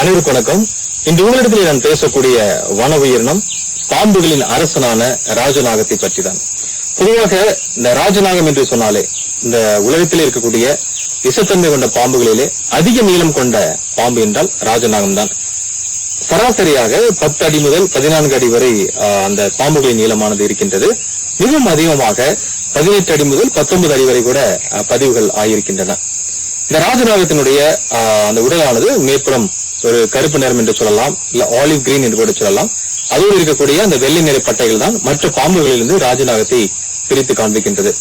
அனைவருக்கும் வணக்கம். இன்று உங்களிடத்தில் நான் பேசக்கூடிய வன உயிரினம் பாம்புகளின் அரசனான ராஜநாகத்தை பற்றி தான். பொதுவாக இந்த ராஜநாகம் என்று சொன்னாலே இந்த உலகத்தில் இருக்கக்கூடிய விஷத்தன்மை கொண்ட பாம்புகளிலே அதிக நீளம் கொண்ட பாம்பு என்றால் ராஜநாகம் தான். சராசரியாக 10 அடி முதல் 14 அடி வரை அந்த பாம்புகளின் நீளமானது இருக்கின்றது. மிகவும் அதிகமாக 18 அடி முதல் 19 அடி வரை கூட பதிவுகள் ஆகியிருக்கின்றன. இந்த ராஜநாகத்தினுடைய அந்த உடலானது மேற்புறம் ஒரு கருப்பு நிறம் என்று சொல்லலாம், இல்ல ஆலிவ் கிரீன் என்று கூட சொல்லலாம். அதோடு இருக்கக்கூடிய அந்த வெள்ளை நிற பட்டைகள் தான் மற்ற பாம்புகளிலிருந்து ராஜநாகத்தை பிரித்து காண்பிக்கின்றது.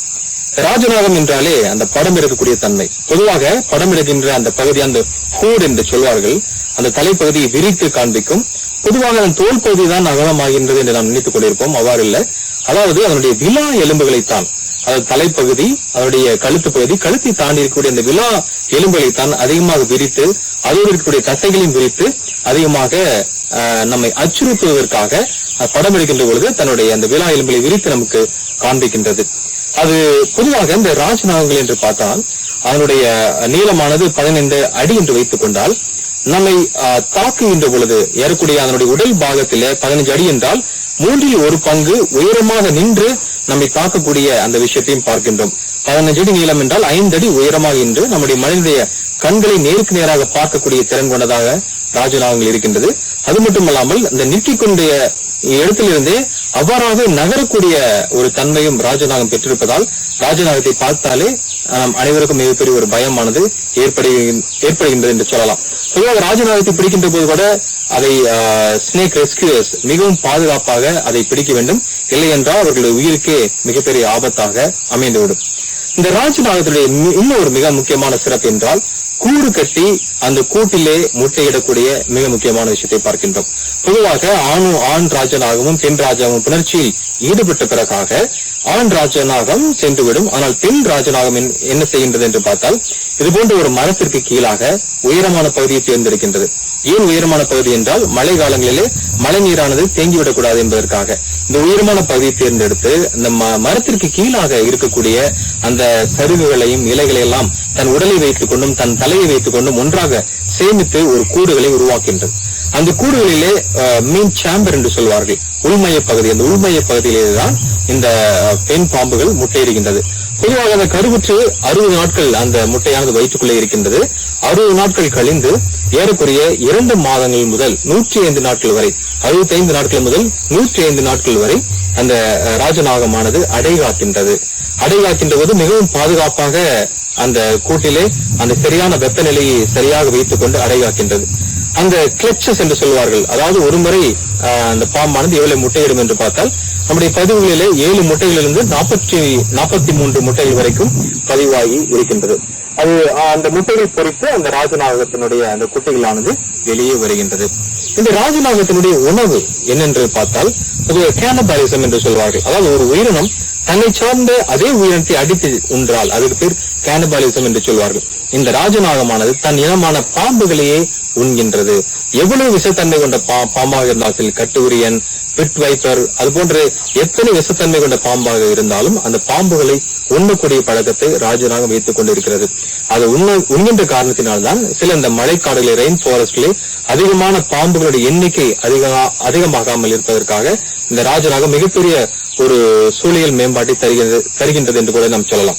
ராஜநாகம் என்றாலே அந்த படம் எடுக்கக்கூடிய தன்மை. பொதுவாக படம் எடுக்கின்ற அந்த பகுதி, அந்த ஹூட் என்று சொல்வார்கள், அந்த தலைப்பகுதியை விரித்து காண்பிக்கும். பொதுவாக அதன் தோல் பகுதி தான் அகலமாகின்றது என்று நாம் நினைத்துக் கொண்டிருப்போம். அவ்வாறு இல்லை. அதாவது அதனுடைய விலா எலும்புகளைத்தான், அதாவது தலைப்பகுதி, அதனுடைய கழுத்து பகுதி, கழுத்தை தாண்டி இருக்கக்கூடிய அந்த விலா எலும்புகளைத்தான் அதிகமாக விரித்து, அதோடு இருக்கக்கூடிய தசைகளையும் விரித்து அதிகமாக நம்மை அச்சுறுத்துவதற்காக படம் எடுக்கின்ற பொழுது தன்னுடைய அந்த விலா எலும்புகளை விரித்து நமக்கு காண்பிக்கின்றது. அது பொதுவாக இந்த ராஜநாகங்கள் என்று பார்த்தால் அதனுடைய நீளமானது 15 அடி என்று வைத்துக் கொண்டால், நம்மை தாக்குகின்ற பொழுது ஏறக்கூடிய அதனுடைய உடல் பாகத்திலே 15 அடி என்றால் 1/3 பங்கு உயரமாக நின்று நம்மை தாக்கக்கூடிய அந்த விஷயத்தையும் பார்க்கின்றோம். 15 அடி நீளம் என்றால் 5 அடி உயரமாக நின்று நம்முடைய மனிதனுடைய கண்களை நேருக்கு நேராக பார்க்கக்கூடிய திறன் கொண்டதாக ராஜநாகங்கள் இருக்கின்றது. அது மட்டுமல்லாமல் இந்த நிற்கக்கூடிய இடத்திலிருந்தே அவ்வாறாக நகரக்கூடிய ஒரு தன்மையும் ராஜநாகம் பெற்றிருப்பதால் ராஜநாகத்தை பார்த்தாலே நம் அனைவருக்கும் மிகப்பெரிய ஒரு பயமானது ஏற்படுகின்றது என்று சொல்லலாம். பொதுவாக ராஜநாகத்தை பிடிக்கின்ற போது கூட அதை ஸ்னேக் ரெஸ்கியூயர்ஸ் மிகவும் பாதுகாப்பாக அதை பிடிக்க வேண்டும். இல்லை என்றால் அவர்களுடைய உயிருக்கே மிகப்பெரிய ஆபத்தாக அமைந்துவிடும். இந்த ராஜநாகத்துடைய இன்னொரு மிக முக்கியமான சிறப்பு என்றால் கூடு கட்டி அந்த கூட்டிலே முட்டையிடக்கூடிய மிக முக்கியமான விஷயத்தை பார்க்கின்றோம். பொதுவாக ஆண் ராஜநாகமும் பெண் ராஜாவும் புணர்ச்சியில் ஈடுபட்ட பிறகாக ஆண் ராஜநாகம் சென்றுவிடும். ஆனால் பெண் ராஜநாகம் என்ன செய்கின்றது என்று பார்த்தால், இது போன்ற ஒரு மரத்திற்கு கீழாக உயரமான பகுதியை தேர்ந்தெடுக்கின்றது. ஏன் உயரமான பகுதி என்றால் மழை காலங்களிலே மழை நீரானது தேங்கிவிடக் கூடாது என்பதற்காக இந்த உயரமான பகுதியை தேர்ந்தெடுத்து அந்த மரத்திற்கு கீழாக இருக்கக்கூடிய அந்த சருகுகளையும் இலைகளை எல்லாம் தன் உடலை வைத்துக் கொண்டும் தன் தலையை வைத்துக் கொண்டும் ஒன்றாக சேமித்து ஒரு கூடுகளை உருவாக்கின்றது. அந்த கூடுகளிலே மீன் சாம்பர் என்று சொல்வார்கள், உள்மைய பகுதி. அந்த உள்மைய பகுதியிலேதான் இந்த பெண் பாம்புகள் முட்டையிடுகின்றது. பொதுவாக அந்த கருவுற்று 60 நாட்கள் அந்த முட்டையானது வயிற்றுக்குள்ளே இருக்கின்றது. 60 நாட்கள் கழிந்து ஏறக்குறைய 2 மாதங்கள் முதல் 105 நாட்கள் வரை, 65 நாட்கள் முதல் 105 நாட்கள் வரை அந்த ராஜநாகமானது அடைகாக்கின்றது. அடைகாக்கின்ற போது மிகவும் பாதுகாப்பாக அந்த கூட்டிலே அந்த சரியான வெப்பநிலையை சரியாக வைத்துக் கொண்டு அடைகாக்கின்றது. அந்த கிளச்சஸ் என்று சொல்வார்கள், அதாவது ஒரு முறை அந்த பாம்பானது எவ்வளவு முட்டையிடும் என்று பார்த்தால் நம்முடைய பதிவுகளிலே 7 முட்டைகளிலிருந்து 43 முட்டைகள் வரைக்கும் பதிவாகி இருக்கின்றது. அது அந்த முட்டைகள் பொறித்து அந்த ராஜநாகத்தினுடைய அந்த குட்டைகளானது வெளியே வருகின்றது. இந்த ராஜநாகத்தினுடைய உணவு என்னென்று பார்த்தால் கேனபாலிசம் என்று சொல்வார்கள். அதாவது ஒரு உயிரினம் தன்னை சார்ந்த அதே உயிரினத்தை அடித்து உன்றால் அதுக்கு பேர் கேனபாலிசம் என்று சொல்வார்கள். இந்த ராஜநாகமானது தன் இனமான பாம்புகளையே உண்கின்றது. எவ்வளவு விஷத்தன்மை கொண்ட பாம்பாக இருந்தாலும், கட்டுவிரியன், பிட் வைப்பர், அது போன்ற எத்தனை விஷத்தன்மை கொண்ட பாம்பாக இருந்தாலும் அந்த பாம்புகளை உண்ணக்கூடிய பழக்கத்தை ராஜநாகம் வைத்துக் கொண்டிருக்கிறது. அது உண்கின்ற காரணத்தினால்தான் சில இந்த மழைக்காடுகளில், ரெயின் ஃபாரஸ்ட்களில் அதிகமான பாம்புகளுடைய எண்ணிக்கை அதிகமாகாமல் இருப்பதற்காக இந்த ராஜநாகம் மிகப்பெரிய ஒரு சூழலியல் மேம்பாட்டை தருகின்றது என்று கூட நாம் சொல்லலாம்.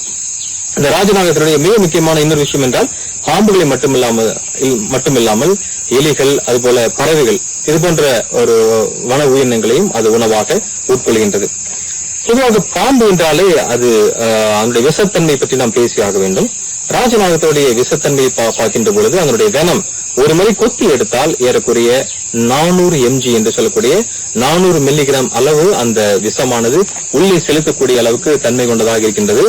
இந்த ராஜநாகத்தினுடைய மிக முக்கியமான இன்னொரு விஷயம் என்றால் பாம்புகளை மட்டுமில்லாமல் எலிகள், அதுபோல பறவைகள், இது போன்ற ஒரு வன உயிரினங்களையும் அது உணவாக உட்கொள்கின்றது. பொதுவாக பாம்பு என்றாலே அது அதனுடைய விஷத்தன்மை பற்றி நாம் பேசியாக வேண்டும். ராஜநாகத்துடைய விஷத்தன்மையை பார்க்கின்ற பொழுது அதனுடைய வெனம் ஒரு முறை கொத்தி எடுத்தால் ஏறக்குறைய 400 mg என்று சொல்லக்கூடிய 400 மில்லிகிராம் அளவு அந்த விஷமானது உள்ளே செலுத்தக்கூடிய அளவுக்கு தன்மை கொண்டதாக இருக்கின்றது.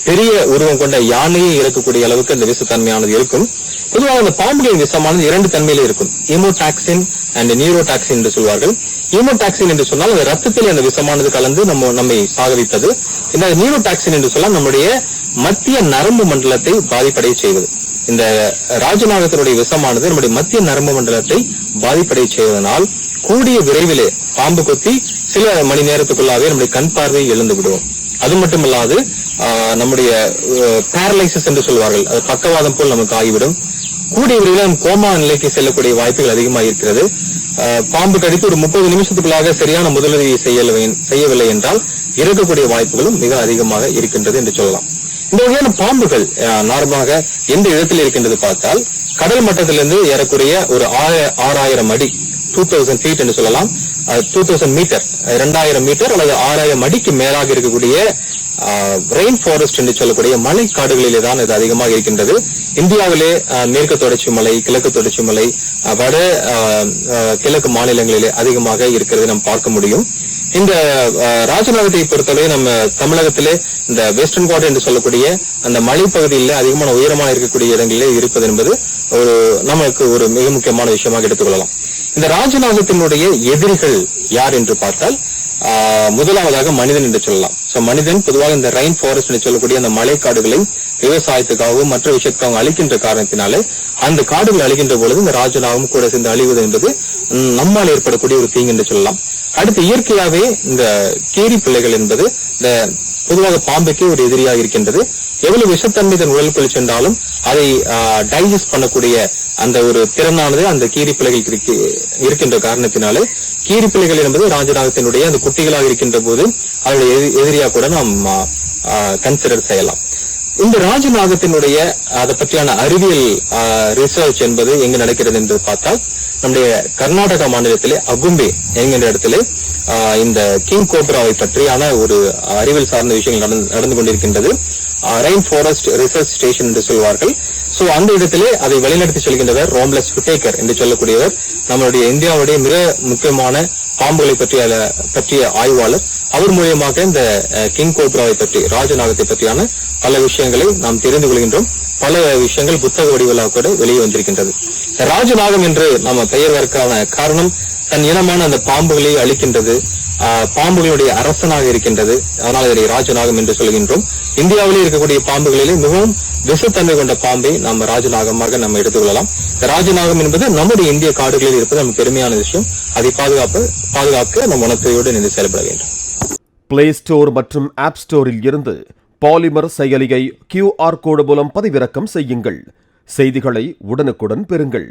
பெரிய உருவம் கொண்ட யானையை இறக்கக்கூடிய அளவுக்கு அந்த விஷத்தன்மையானது இருக்கும். பொதுவாக அந்த பாம்புகளின் விஷமானது 2 தன்மையிலே இருக்கும், ஹீமோடாக்சின் அண்ட் நியூரோடாக்சின் என்று சொல்வார்கள். ஹீமோடாக்சின் என்று சொன்னால் அந்த ரத்தத்தில் அந்த விஷமானது கலந்து நம்மை சாகடித்தது. இந்த நியூரோடாக்சின் என்று சொன்னால் நம்முடைய மத்திய நரம்பு மண்டலத்தை பாதிப்படைய செய்வது. இந்த ராஜநாகத்தினுடைய விஷமானது நம்முடைய மத்திய நரம்பு மண்டலத்தை பாதிப்படைய செய்வதனால் கூடிய விரைவிலே பாம்பு கொத்தி சில மணி நேரத்துக்குள்ளாவே நம்முடைய கண் பார்வையை இழந்து விடுவோம். அது மட்டுமல்லாது நம்முடைய பேரலைசிஸ் என்று சொல்வார்கள், அது பக்கவாதம் போல் நமக்கு ஆகிவிடும். கூடிய விரைவில் கோமா நிலைக்கு செல்லக்கூடிய வாய்ப்புகள் அதிகமாக இருக்கிறது. பாம்பு கடித்து ஒரு 30 நிமிஷத்துக்குள்ளாக சரியான முதலுதவி செய்யவில்லை என்றால் இறக்கக்கூடிய வாய்ப்புகளும் மிக அதிகமாக இருக்கின்றது என்று சொல்லலாம். இந்த வகையான பாம்புகள் நார்மலாக எந்த இடத்தில் இருக்கின்றது பார்த்தால் கடல் மட்டத்திலிருந்து ஏறக்குறைய ஒரு 6000 அடி 2000 feet என்று சொல்லலாம், 2000 மீட்டர் 2000 மீட்டர் அல்லது 6000 அடிக்கு மேலாக இருக்கக்கூடிய ரெயின் ஃபாரஸ்ட் என்று சொல்லக்கூடிய மலை காடுகளிலே தான் இது அதிகமாக இருக்கின்றது. இந்தியாவிலே மேற்கு தொடர்ச்சி மலை, கிழக்கு தொடர்ச்சி மலை, வட கிழக்கு மாநிலங்களிலே அதிகமாக இருக்கிறது நாம் பார்க்க முடியும். இந்த ராஜநாகத்தை பொறுத்தவரை நம்ம தமிழகத்திலே இந்த வெஸ்டர்ன் காட் என்று சொல்லக்கூடிய அந்த மலைப்பகுதியில் அதிகமான உயரமாக இருக்கக்கூடிய இடங்களிலே இருப்பது என்பது நமக்கு ஒரு மிக முக்கியமான விஷயமாக எடுத்துக்கொள்ளலாம். இந்த ராஜநாகத்தினுடைய எதிரிகள் யார் என்று பார்த்தால் முதலாவதாக மனிதன் என்று சொல்லலாம். மனிதன் பொதுவாக இந்த ரெயின் ஃபாரஸ்ட் என்று சொல்லக்கூடிய அந்த மலை காடுகளை விவசாயத்துக்காகவும் மற்ற விஷயத்துக்காகவும் அழிக்கின்ற காரணத்தினாலே அந்த காடுகள் அழிக்கின்ற பொழுது இந்த ராஜநாகம் கூட சேர்ந்து அழிவது என்பது நம்மால் ஏற்படக்கூடிய ஒரு தீங்கு என்று சொல்லலாம். அடுத்து இயற்கையாவே இந்த கீரி பிள்ளைகள் என்பது இந்த பொதுவாக பாம்புக்கே ஒரு எதிரியாக இருக்கின்றது. எவ்வளவு விஷத்தன்மை தன் உடலுக்குள் சென்றாலும் அதை டைஜஸ்ட் பண்ணக்கூடிய அந்த ஒரு திறனானது அந்த கீரி பிள்ளைகளுக்கு இருக்கின்ற காரணத்தினாலே கீரி பிள்ளைகள் என்பது ராஜநாகத்தினுடைய அந்த குட்டிகளாக இருக்கின்ற போது அதனுடைய எதிரியா கூட நாம் கன்சிடர் செய்யலாம். இந்த ராஜநாகத்தினுடைய அதை பற்றியான அறிவியல் ரிசர்ச் என்பது எங்கு நடக்கிறது என்று பார்த்தால் நம்முடைய கர்நாடகா மாநிலத்திலே அகும்பே என்கின்ற இடத்திலே இந்த கிங் கோப்ராவை பற்றியான ஒரு அறிவியல் சார்ந்த விஷயங்கள் நடந்து கொண்டிருக்கின்றது. ரெயின் ஃபாரஸ்ட் ரிசர்ச் ஸ்டேஷன் என்று சொல்வார்கள். சோ அந்த இடத்திலே அதை வழிநடத்தி செல்கின்றவர் ரோம்லஸ் விட்டேக்கர் என்று சொல்லக்கூடியவர் நம்மளுடைய இந்தியாவுடைய மிக முக்கியமான பாம்புகளை பற்றிய ஆய்வாளர். அவர் மூலியமாக இந்த கிங் கோப்ராவை பற்றி ராஜநாகத்தை பற்றியான பல விஷயங்களை நாம் தெரிந்து கொள்கின்றோம். பல விஷயங்கள் புத்தக வடிவலாக கூட வெளியே வந்திருக்கின்றது. ராஜநாகம் என்று நம்ம பெயர்வதற்கான காரணம் தன் இனமான அந்த பாம்புகளை அழிக்கின்றது, பாம்புகளுடைய அரசனாக இருக்கின்றது. அதனால் இதை ராஜநாகம் என்று சொல்கின்றோம். இந்தியாவிலே இருக்கக்கூடிய பாம்புகளிலே மிகவும் விஷத்தன்மை கொண்ட பாம்பை நாம் ராஜநாகமாக நம்ம எடுத்துக்கொள்ளலாம். ராஜநாகம் என்பது நம்முடைய இந்திய காடுகளில் இருப்பது நமக்கு பெருமையான விஷயம். அதை பாதுகாக்க நம் உணர்த்தையோடு நின்று செயல்பட வேண்டும். பிளே ஸ்டோர் மற்றும் ஆப் ஸ்டோரில் இருந்து பாலிமர் செயலியை QR கோடு மூலம் பதிவிறக்கம் செய்யுங்கள். செய்திகளை உடனுக்குடன் பெறுங்கள்.